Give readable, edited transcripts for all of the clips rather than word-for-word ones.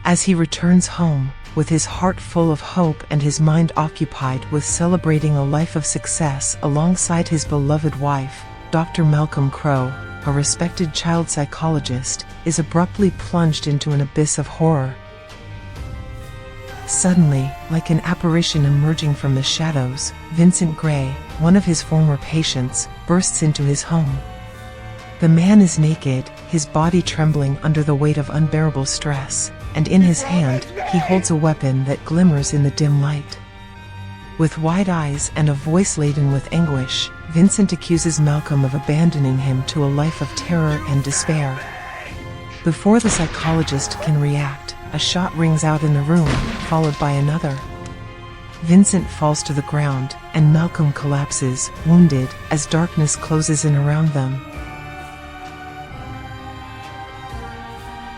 As he returns home, with his heart full of hope and his mind occupied with celebrating a life of success alongside his beloved wife, Dr. Malcolm Crowe, a respected child psychologist, is abruptly plunged into an abyss of horror. Suddenly, like an apparition emerging from the shadows, Vincent Gray, one of his former patients, bursts into his home. The man is naked, his body trembling under the weight of unbearable stress, and in his hand, he holds a weapon that glimmers in the dim light. With wide eyes and a voice laden with anguish, Vincent accuses Malcolm of abandoning him to a life of terror and despair. Before the psychologist can react, a shot rings out in the room, followed by another. Vincent falls to the ground, and Malcolm collapses, wounded, as darkness closes in around them.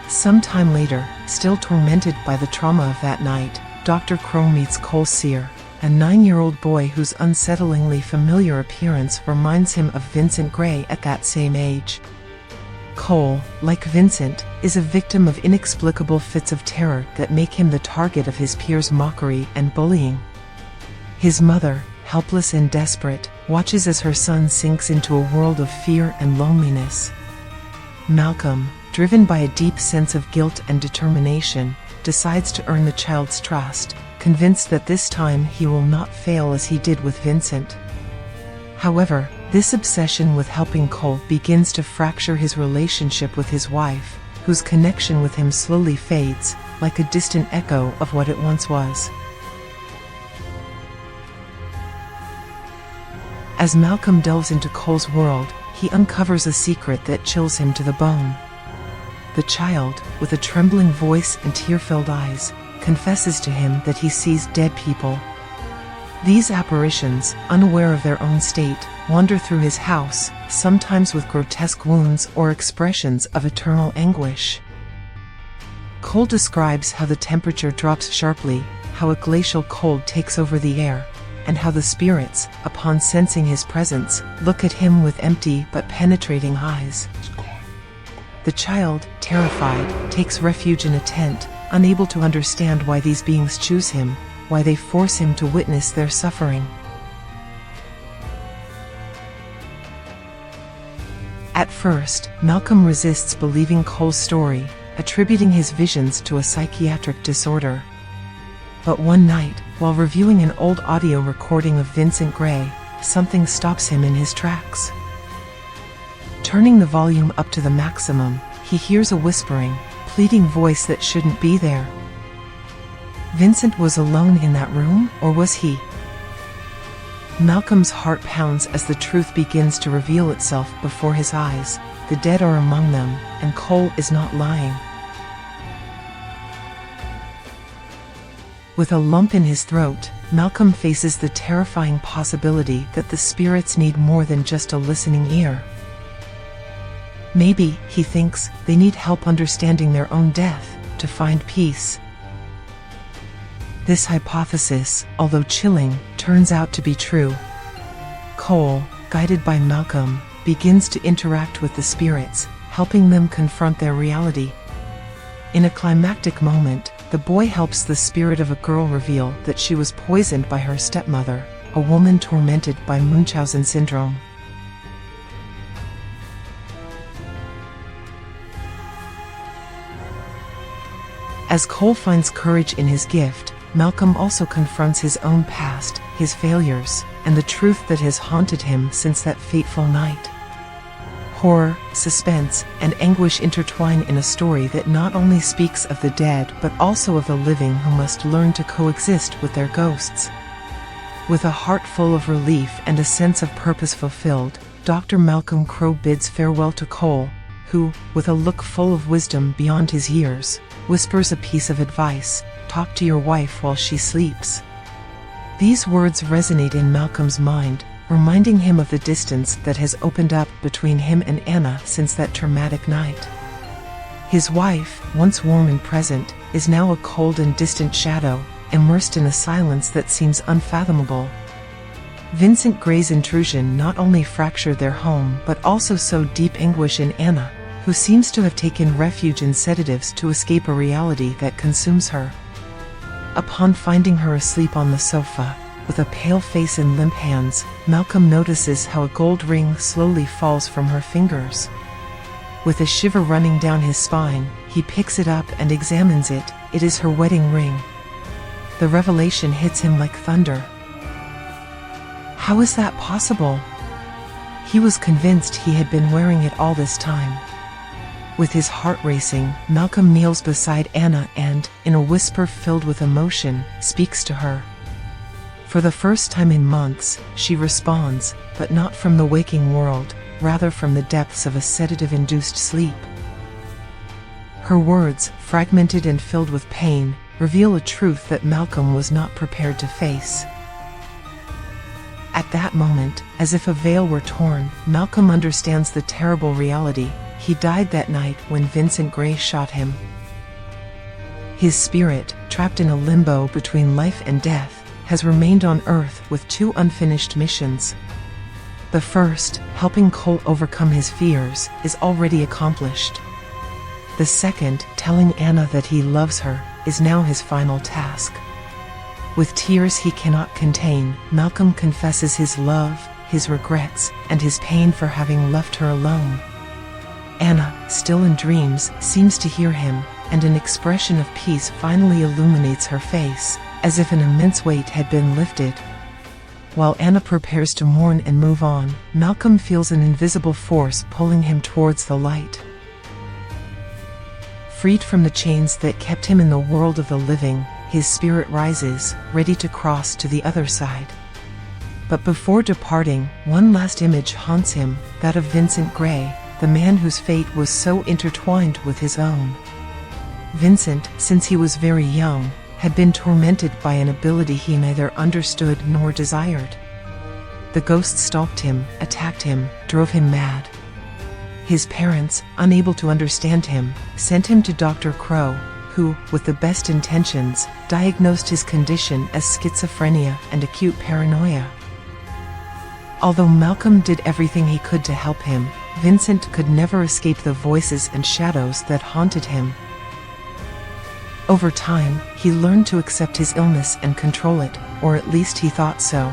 Some time later, still tormented by the trauma of that night, Dr. Crowe meets Cole Sear, a 9-year-old boy whose unsettlingly familiar appearance reminds him of Vincent Gray at that same age. Cole, like Vincent, is a victim of inexplicable fits of terror that make him the target of his peers' mockery and bullying. His mother, helpless and desperate, watches as her son sinks into a world of fear and loneliness. Malcolm, driven by a deep sense of guilt and determination, decides to earn the child's trust, convinced that this time he will not fail as he did with Vincent. However, this obsession with helping Cole begins to fracture his relationship with his wife, whose connection with him slowly fades, like a distant echo of what it once was. As Malcolm delves into Cole's world, he uncovers a secret that chills him to the bone. The child, with a trembling voice and tear-filled eyes, confesses to him that he sees dead people. These apparitions, unaware of their own state, wander through his house, sometimes with grotesque wounds or expressions of eternal anguish. Cole describes how the temperature drops sharply, how a glacial cold takes over the air, and how the spirits, upon sensing his presence, look at him with empty but penetrating eyes. The child, terrified, takes refuge in a tent, unable to understand why these beings choose him, why they force him to witness their suffering. At first, Malcolm resists believing Cole's story, attributing his visions to a psychiatric disorder. But one night, while reviewing an old audio recording of Vincent Gray, something stops him in his tracks. Turning the volume up to the maximum, he hears a whispering, pleading voice that shouldn't be there. Vincent was alone in that room, or was he? Malcolm's heart pounds as the truth begins to reveal itself before his eyes. The dead are among them, and Cole is not lying. With a lump in his throat, Malcolm faces the terrifying possibility that the spirits need more than just a listening ear. Maybe, he thinks, they need help understanding their own death, to find peace. This hypothesis, although chilling, turns out to be true. Cole, guided by Malcolm, begins to interact with the spirits, helping them confront their reality. In a climactic moment, the boy helps the spirit of a girl reveal that she was poisoned by her stepmother, a woman tormented by Munchausen syndrome. As Cole finds courage in his gift, Malcolm also confronts his own past, his failures, and the truth that has haunted him since that fateful night. Horror, suspense, and anguish intertwine in a story that not only speaks of the dead but also of the living who must learn to coexist with their ghosts. With a heart full of relief and a sense of purpose fulfilled, Dr. Malcolm Crowe bids farewell to Cole, who, with a look full of wisdom beyond his years, whispers a piece of advice: talk to your wife while she sleeps. These words resonate in Malcolm's mind, reminding him of the distance that has opened up between him and Anna since that traumatic night. His wife, once warm and present, is now a cold and distant shadow, immersed in a silence that seems unfathomable. Vincent Gray's intrusion not only fractured their home but also sowed deep anguish in Anna, who seems to have taken refuge in sedatives to escape a reality that consumes her. Upon finding her asleep on the sofa, with a pale face and limp hands, Malcolm notices how a gold ring slowly falls from her fingers. With a shiver running down his spine, he picks it up and examines it. It is her wedding ring. The revelation hits him like thunder. How is that possible? He was convinced he had been wearing it all this time. With his heart racing, Malcolm kneels beside Anna and, in a whisper filled with emotion, speaks to her. For the first time in months, she responds, but not from the waking world, rather from the depths of a sedative-induced sleep. Her words, fragmented and filled with pain, reveal a truth that Malcolm was not prepared to face. At that moment, as if a veil were torn, Malcolm understands the terrible reality. He died that night when Vincent Gray shot him. His spirit, trapped in a limbo between life and death, has remained on Earth with two unfinished missions. The first, helping Cole overcome his fears, is already accomplished. The second, telling Anna that he loves her, is now his final task. With tears he cannot contain, Malcolm confesses his love, his regrets, and his pain for having left her alone. Anna, still in dreams, seems to hear him, and an expression of peace finally illuminates her face, as if an immense weight had been lifted. While Anna prepares to mourn and move on, Malcolm feels an invisible force pulling him towards the light. Freed from the chains that kept him in the world of the living, his spirit rises, ready to cross to the other side. But before departing, one last image haunts him, that of Vincent Gray, the man whose fate was so intertwined with his own. Vincent, since he was very young, had been tormented by an ability he neither understood nor desired. The ghost stalked him, attacked him, drove him mad. His parents, unable to understand him, sent him to Dr. Crow, who, with the best intentions, diagnosed his condition as schizophrenia and acute paranoia. Although Malcolm did everything he could to help him, Vincent could never escape the voices and shadows that haunted him. Over time, he learned to accept his illness and control it, or at least he thought so.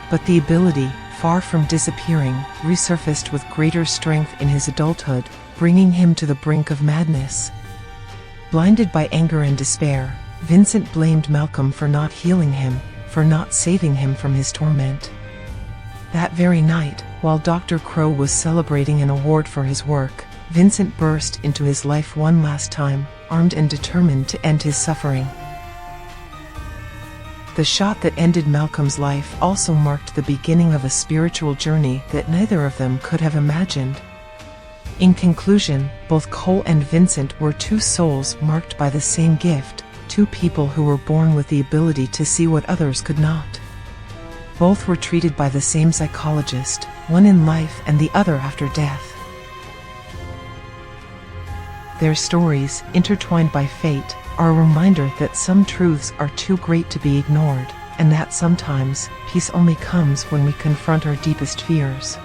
But the ability, far from disappearing, resurfaced with greater strength in his adulthood, bringing him to the brink of madness. Blinded by anger and despair, Vincent blamed Malcolm for not healing him, for not saving him from his torment. That very night, while Dr. Crow was celebrating an award for his work, Vincent burst into his life one last time, armed and determined to end his suffering. The shot that ended Malcolm's life also marked the beginning of a spiritual journey that neither of them could have imagined. In conclusion, both Cole and Vincent were two souls marked by the same gift, two people who were born with the ability to see what others could not. Both were treated by the same psychologist, one in life and the other after death. Their stories, intertwined by fate, are a reminder that some truths are too great to be ignored, and that sometimes, peace only comes when we confront our deepest fears.